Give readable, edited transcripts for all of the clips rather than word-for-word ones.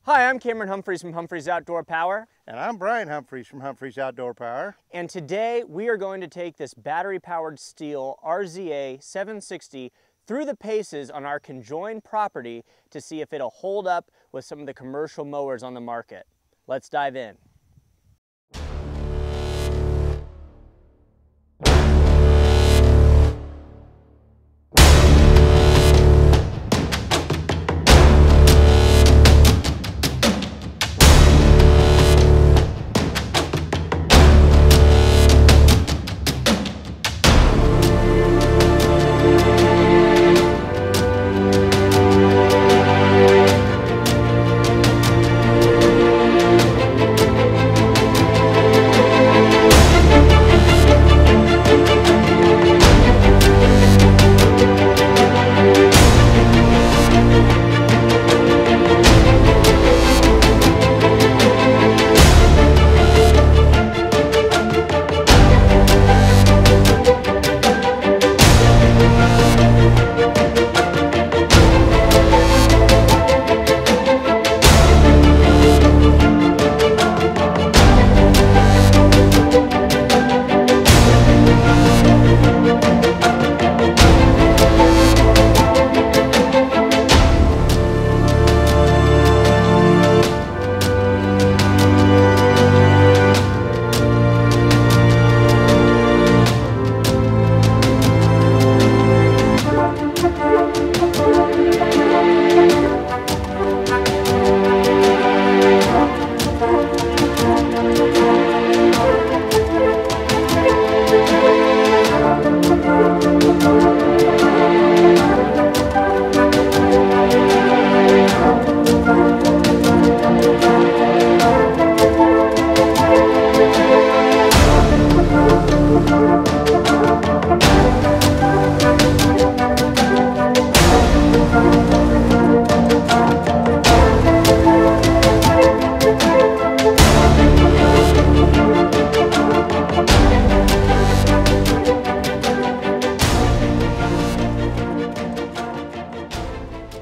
Hi, I'm Cameron Humphreys from Humphreys Outdoor Power. And I'm Brian Humphreys from Humphreys Outdoor Power. And today we are going to take this battery-powered Stihl RZA760 through the paces on our conjoined property to see if it'll hold up with some of the commercial mowers on the market. Let's dive in.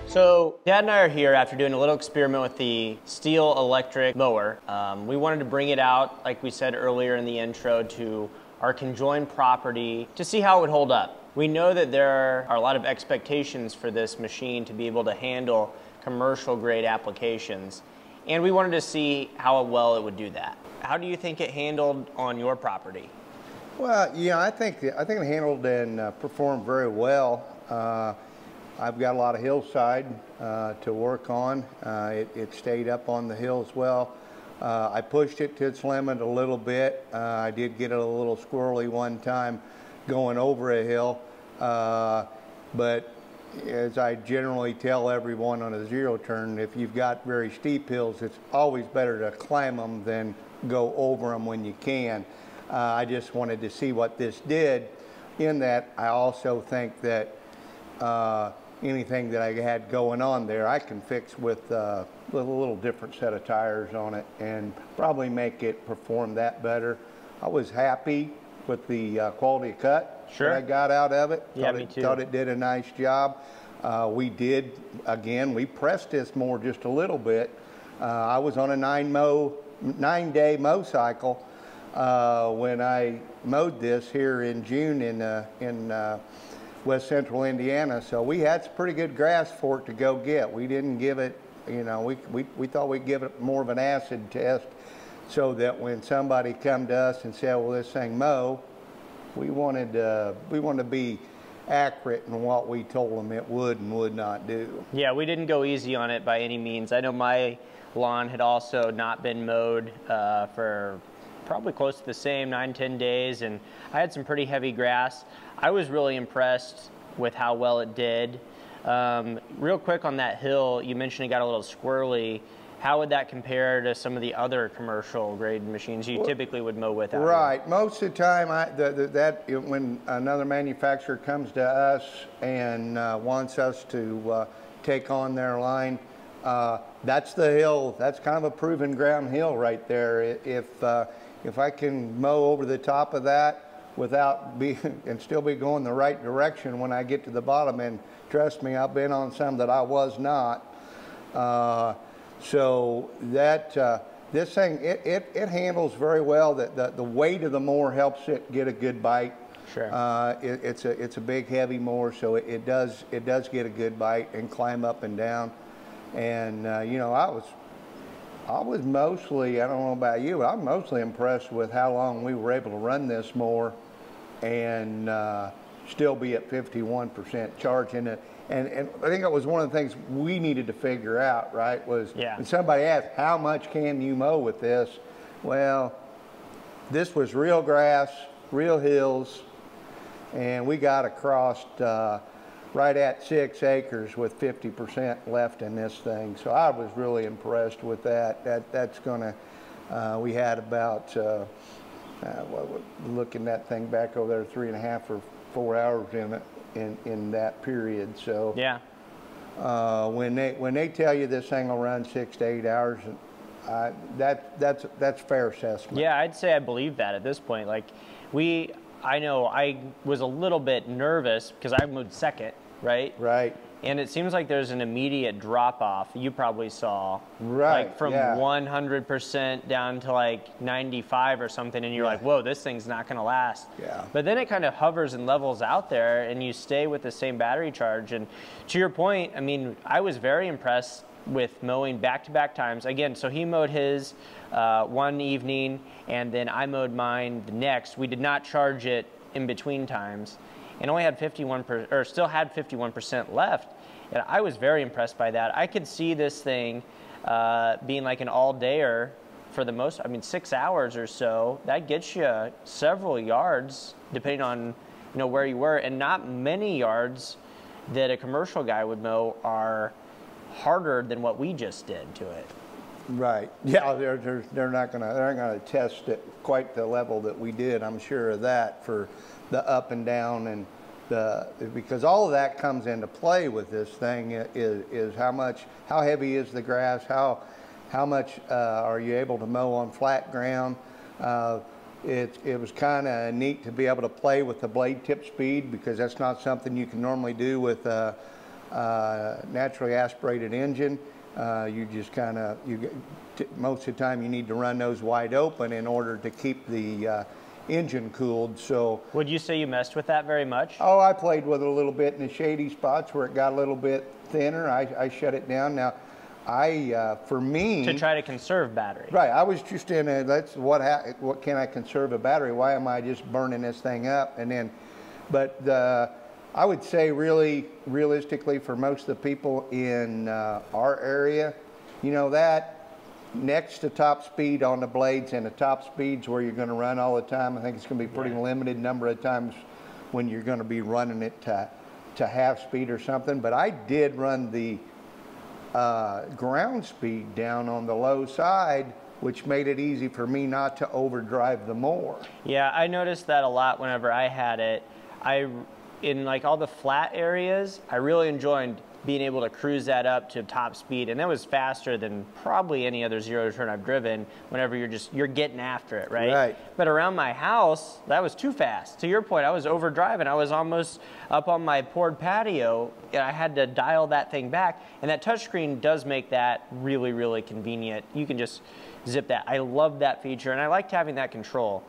So Dad and I are here after doing a little experiment with the Stihl electric mower. We wanted to bring it out, like we said earlier in the intro, to our conjoined property to see how it would hold up. We know that there are a lot of expectations for this machine to be able to handle commercial grade applications, and we wanted to see how well it would do that. How do you think it handled on your property? Well, yeah, I think it handled and performed very well. I've got a lot of hillside to work on. It stayed up on the hills well. I pushed it to its limit a little bit. I did get it a little squirrely one time going over a hill, but as I generally tell everyone on a zero turn, if you've got very steep hills, it's always better to climb them than go over them when you can. I just wanted to see what this did. In that, I also think that anything that I had going on there, I can fix with a little different set of tires on it and probably make it perform that better. I was happy with the quality of cut that I got out of it. Yeah, me too. Thought it did a nice job. We pressed this mower just a little bit. I was on a 9-day mow cycle when I mowed this here in June in West Central Indiana, so we had some pretty good grass for it to go get. We didn't give it, you know, we thought we'd give it more of an acid test so that when somebody come to us and said, well, this thing mow, we wanted to be accurate in what we told them it would and would not do. Yeah, we didn't go easy on it by any means. I know my lawn had also not been mowed for probably close to the same 9-10 days, and I had some pretty heavy grass. I was really impressed with how well it did. Real quick on that hill, you mentioned it got a little squirrely. How would that compare to some of the other commercial grade machines you typically would mow with? Right. Most of the time, when another manufacturer comes to us and wants us to take on their line, that's the hill. That's kind of a proven ground hill right there. If I can mow over the top of that without and still be going the right direction when I get to the bottom, and trust me, I've been on some that I was not. So that this thing, it handles very well. The weight of the mower helps it get a good bite. Sure. It's a big, heavy mower, so it does get a good bite and climb up and down. And you know, I was mostly, I don't know about you, but I'm mostly impressed with how long we were able to run this mower and still be at 51% charge in it. And I think it was one of the things we needed to figure out, right, was when somebody asked, how much can you mow with this? Well, this was real grass, real hills, and we got across right at 6 acres with 50% left in this thing. So I was really impressed with that. That's gonna, we had about, looking that thing back over there, 3.5 or 4 hours in it. In that period. So yeah, when they tell you this thing will run 6 to 8 hours, that's fair assessment. Yeah, I'd say I believe that at this point. Like I know I was a little bit nervous because I moved second, right? Right. And it seems like there's an immediate drop off. You probably saw, right? Like from 100% down to like 95 or something, and you're like, whoa, this thing's not going to last. Yeah. But then it kind of hovers and levels out there, and you stay with the same battery charge. And to your point, I mean, I was very impressed with mowing back-to-back times. Again, so he mowed his one evening, and then I mowed mine the next. We did not charge it in between times, and only had 51%, or still had 51% left. And I was very impressed by that. I could see this thing being like an all-dayer for the most, I mean, 6 hours or so. That gets you several yards, depending on, you know, where you were. And not many yards that a commercial guy would mow are harder than what we just did to it. Right. Yeah, they're not gonna test it quite the level that we did. I'm sure of that, for the up and down, and because all of that comes into play with this thing is how heavy is the grass, how much are you able to mow on flat ground. It was kind of neat to be able to play with the blade tip speed, because that's not something you can normally do with a naturally aspirated engine. You just kind of, most of the time you need to run those wide open in order to keep the engine cooled. So would you say you messed with that very much? Oh, I played with it a little bit in the shady spots where it got a little bit thinner. I shut it down. Now, for me, to try to conserve battery. Right. I was just in a, that's what can I conserve a battery? Why am I just burning this thing up? And then, but I would say realistically, for most of the people in our area, you know, that next to top speed on the blades, and the top speeds where you're going to run all the time, I think it's going to be pretty limited number of times when you're going to be running it to half speed or something. But I did run the ground speed down on the low side, which made it easy for me not to overdrive the mower. Yeah, I noticed that a lot whenever I had it. In like all the flat areas, I really enjoyed being able to cruise that up to top speed, and that was faster than probably any other zero turn I've driven. Whenever you're getting after it, right? Right. But around my house, that was too fast. To your point, I was overdriving. I was almost up on my poured patio, and I had to dial that thing back. And that touchscreen does make that really, really convenient. You can just zip that. I love that feature, and I liked having that control.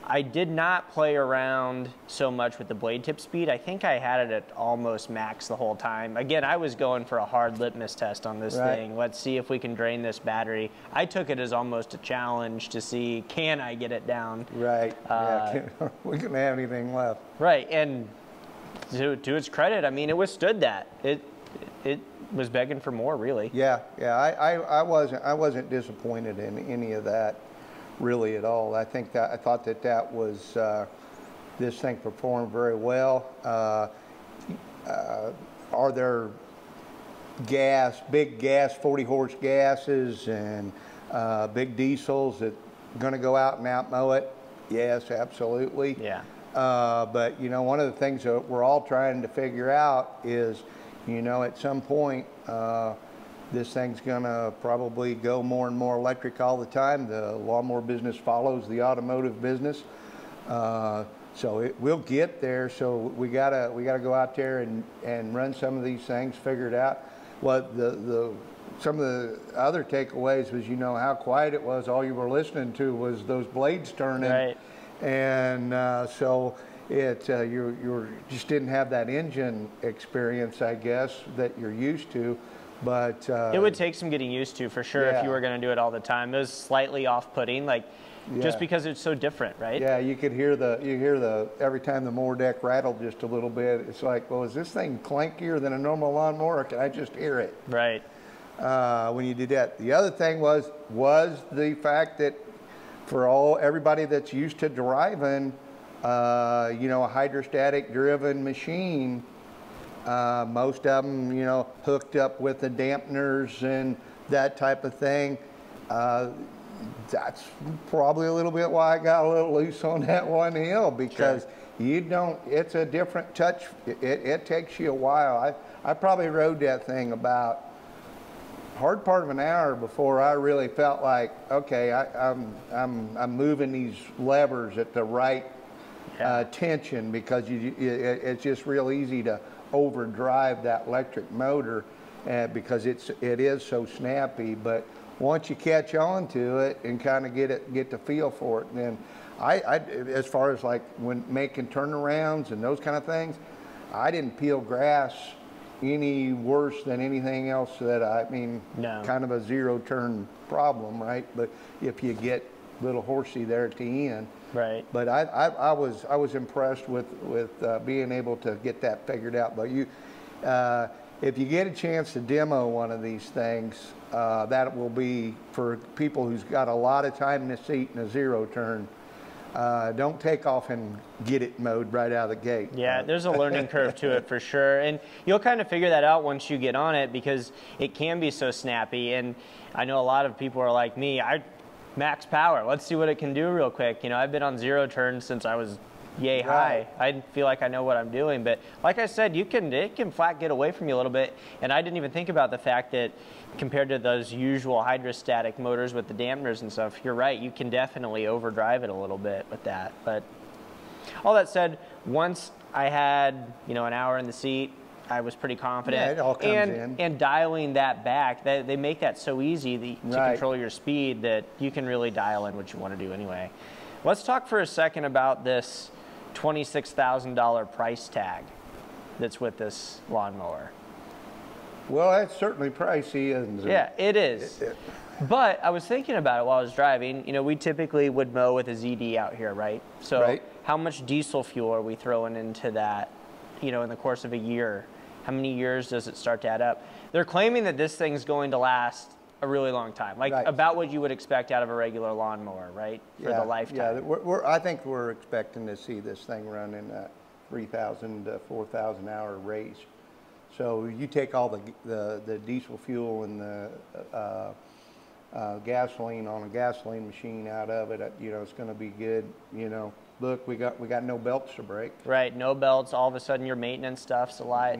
I did not play around so much with the blade tip speed. I think I had it at almost max the whole time. Again, I was going for a hard litmus test on this thing. Let's see if we can drain this battery. I took it as almost a challenge to see, can I get it down? Right. We couldn't have anything left. Right, and to its credit, I mean, it withstood that. It was begging for more, really. Yeah. I wasn't disappointed in any of that, really, at all. I thought that was this thing performed very well. Are there big gas 40 horse gases and big diesels that are going to go out and outmow it? Yes, absolutely. Yeah. But you know, one of the things that we're all trying to figure out is, you know, at some point this thing's gonna probably go more and more electric all the time. The lawnmower business follows the automotive business, so we'll get there. So we gotta go out there and run some of these things, figure it out. Well, the some of the other takeaways was, you know, how quiet it was. All you were listening to was those blades turning. Right. And so it you just didn't have that engine experience, I guess, that you're used to. But it would take some getting used to, for sure, if you were going to do it all the time. It was slightly off-putting, like just because it's so different, right? Yeah, you could hear the every time the mower deck rattled just a little bit. It's like, well, is this thing clankier than a normal lawnmower? Or can I just hear it? Right. When you did that. The other thing was the fact that for everybody that's used to driving, you know, a hydrostatic driven machine, most of them, you know, hooked up with the dampeners and that type of thing. That's probably a little bit why I got a little loose on that one hill, because you don't, it's a different touch. It takes you a while. I probably rode that thing about hard part of an hour before I really felt like, okay, I'm moving these levers at the right tension, because it's just real easy to overdrive that electric motor because it is so snappy. But once you catch on to it and kind of get the feel for it, then as far as like when making turnarounds and those kind of things, I didn't peel grass any worse than anything else kind of a zero turn problem, right? But if you get a little horsey there at the end. Right. But I was impressed with being able to get that figured out. But if you get a chance to demo one of these things, that will be for people who's got a lot of time in the seat in a zero turn. Don't take off and get it mowed right out of the gate. Yeah, there's a learning curve to it for sure. And you'll kind of figure that out once you get on it, because it can be so snappy. And I know a lot of people are like me. Max power, let's see what it can do real quick. You know, I've been on zero turn since I was yay high. I feel like I know what I'm doing. But like I said, it can flat get away from you a little bit. And I didn't even think about the fact that compared to those usual hydrostatic motors with the dampeners and stuff, you're right, you can definitely overdrive it a little bit with that. But all that said, once I had, you know, an hour in the seat, I was pretty confident. Yeah, it all comes in. And dialing that back, they make that so easy to control your speed that you can really dial in what you want to do anyway. Let's talk for a second about this $26,000 price tag that's with this lawnmower. Well, that's certainly pricey, isn't it? Yeah, it is. But I was thinking about it while I was driving. You know, we typically would mow with a ZD out here, right? So how much diesel fuel are we throwing into that, you know, in the course of a year? How many years does it start to add up? They're claiming that this thing's going to last a really long time, like about what you would expect out of a regular lawnmower, right? For the lifetime. Yeah, I think we're expecting to see this thing run in a 3,000 to 4,000 hour range. So you take all the diesel fuel and the gasoline on a gasoline machine out of it, you know, it's going to be good. You know, look, we got no belts to break. Right, no belts. All of a sudden, your maintenance stuff's a lot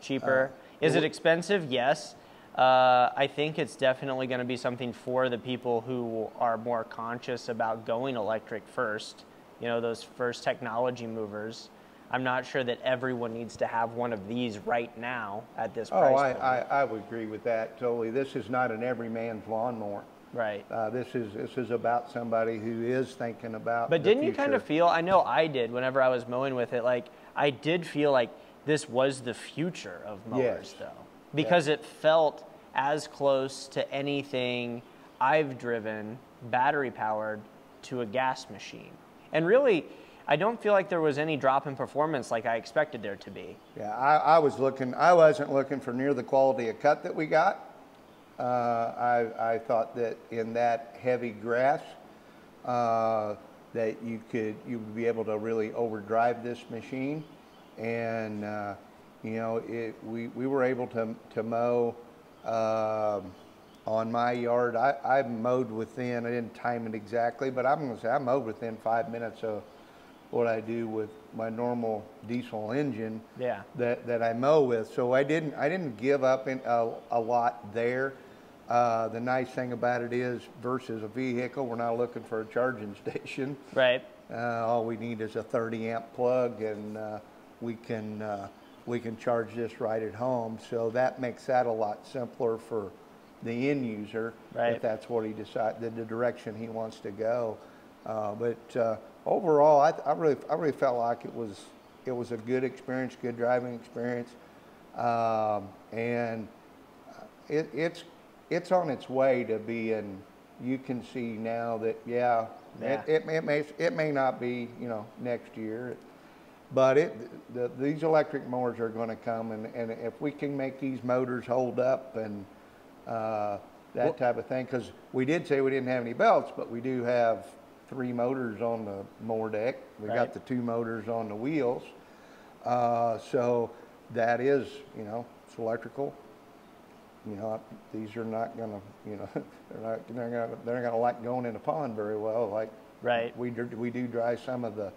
cheaper. Is it expensive? Yes. I think it's definitely going to be something for the people who are more conscious about going electric first. You know, those first technology movers. I'm not sure that everyone needs to have one of these right now at this price point. I would agree with that totally. This is not an everyman's lawnmower. Right. This is about somebody who is thinking about But didn't you kind of feel, I know I did whenever I was mowing with it, like I did feel like this was the future of mowers though. Because it felt as close to anything I've driven battery powered to a gas machine. And really, I don't feel like there was any drop in performance like I expected there to be. Yeah, I wasn't looking for near the quality of cut that we got. I thought that in that heavy grass, that you would be able to really overdrive this machine. And you know, we were able to mow on my yard. I mowed within, I didn't time it exactly, but I'm gonna say I mowed within 5 minutes of what I do with my normal diesel engine that I mow with. So I didn't give up a lot there. The nice thing about it is, versus a vehicle, we're not looking for a charging station. Right. All we need is a 30 amp plug, and we can charge this right at home. So that makes that a lot simpler for the end user, right. if that's what he decides, the direction he wants to go. But overall, I really felt like it was a good experience, good driving experience, and it's on its way to being. You can see now that it may not be, you know, next year, but these electric mowers are going to come, and if we can make these motors hold up and that type of thing, because we did say we didn't have any belts, but we do have 3 motors on the mower deck. We got the 2 motors on the wheels, so that is, you know, it's electrical. You know, these are not going to, you know, they're not going to like going in a pond very well. Like we do dry some of the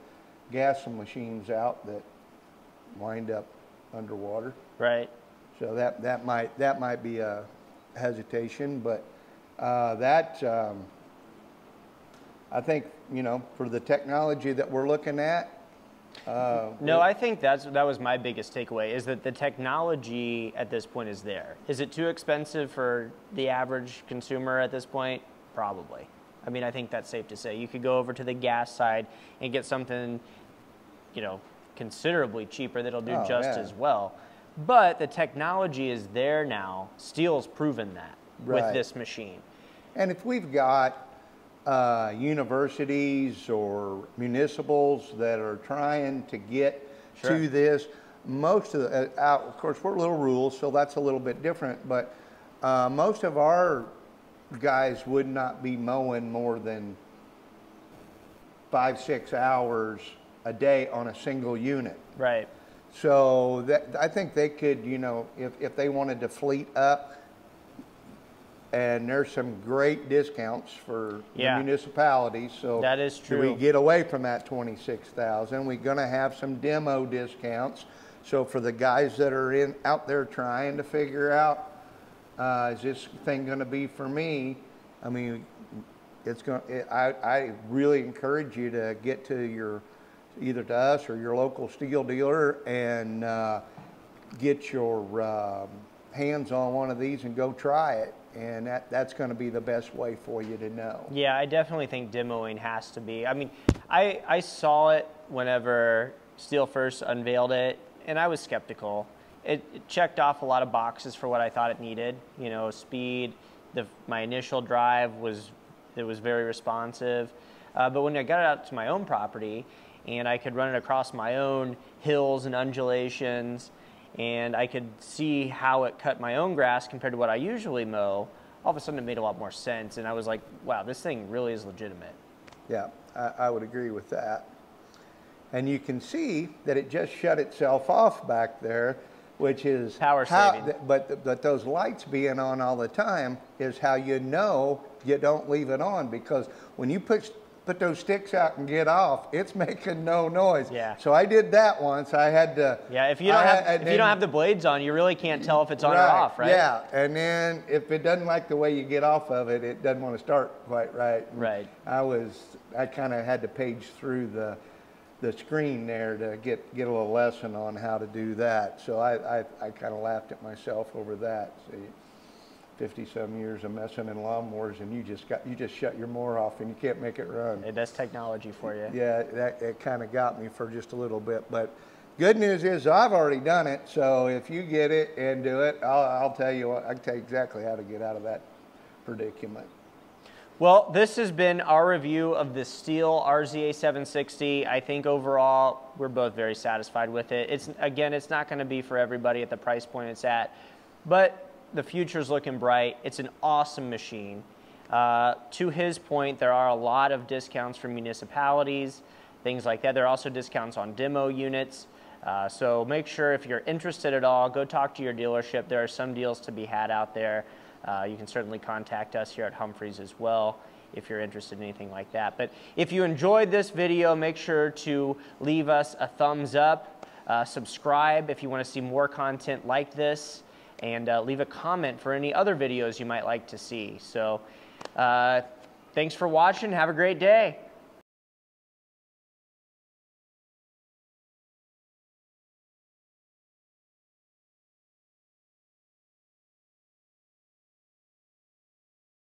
gas machines out that wind up underwater. Right. So that might be a hesitation, but I think, you know, for the technology that we're looking at. No, I think that was my biggest takeaway, is that the technology at this point is there. Is it too expensive for the average consumer at this point? Probably. I mean, I think that's safe to say. You could go over to the gas side and get something, you know, considerably cheaper that'll do just as well. But the technology is there now. Stihl's proven that with this machine. And if we've got universities or municipals that are trying to get to this, most of the, of course we're little rural, so that's a little bit different, but most of our guys would not be mowing more than 5-6 hours a day on a single unit. Right. So I think they could, you know, if they wanted to fleet up, and there's some great discounts for the municipalities. So that is true. We get away from that 26,000. We're going to have some demo discounts. So for the guys that are out there trying to figure out, is this thing going to be for me? I mean, I really encourage you to get to either to us or your local Stihl dealer and get your hands on one of these and go try it. And that's going to be the best way for you to know. Yeah, I definitely think demoing has to be. I mean, I saw it whenever Stihl first unveiled it, and I was skeptical. It checked off a lot of boxes for what I thought it needed. You know, speed. My initial drive was very responsive. But when I got it out to my own property, and I could run it across my own hills and undulations, and I could see how it cut my own grass compared to what I usually mow, all of a sudden it made a lot more sense, and I was like, wow, this thing really is legitimate. Yeah, I would agree with that. And you can see that it just shut itself off back there, which is power saving. But those lights being on all the time is how you know you don't leave it on, because when you put those sticks out and get off, it's making no noise. Yeah. So I did that once. I had to. Yeah. If you don't have the blades on, you really can't tell if it's on or off, right? Yeah. And then if it doesn't like the way you get off of it, it doesn't want to start quite right. Right. I kind of had to page through the screen there to get a little lesson on how to do that. So I kind of laughed at myself over that. See, 50-some years of messing in lawnmowers, and you just shut your mower off and you can't make it run. That's technology for you. Yeah, it kind of got me for just a little bit. But good news is I've already done it. So if you get it and do it, I'll tell you what, I can tell you exactly how to get out of that predicament. Well, this has been our review of the Stihl RZA760. I think overall we're both very satisfied with it. It's not going to be for everybody at the price point it's at, but the future's looking bright. It's an awesome machine. To his point, there are a lot of discounts for municipalities, things like that. There are also discounts on demo units. So make sure, if you're interested at all, go talk to your dealership. There are some deals to be had out there. You can certainly contact us here at Humphreys as well if you're interested in anything like that. But if you enjoyed this video, make sure to leave us a thumbs up, subscribe if you want to see more content like this, and leave a comment for any other videos you might like to see. So thanks for watching. Have a great day.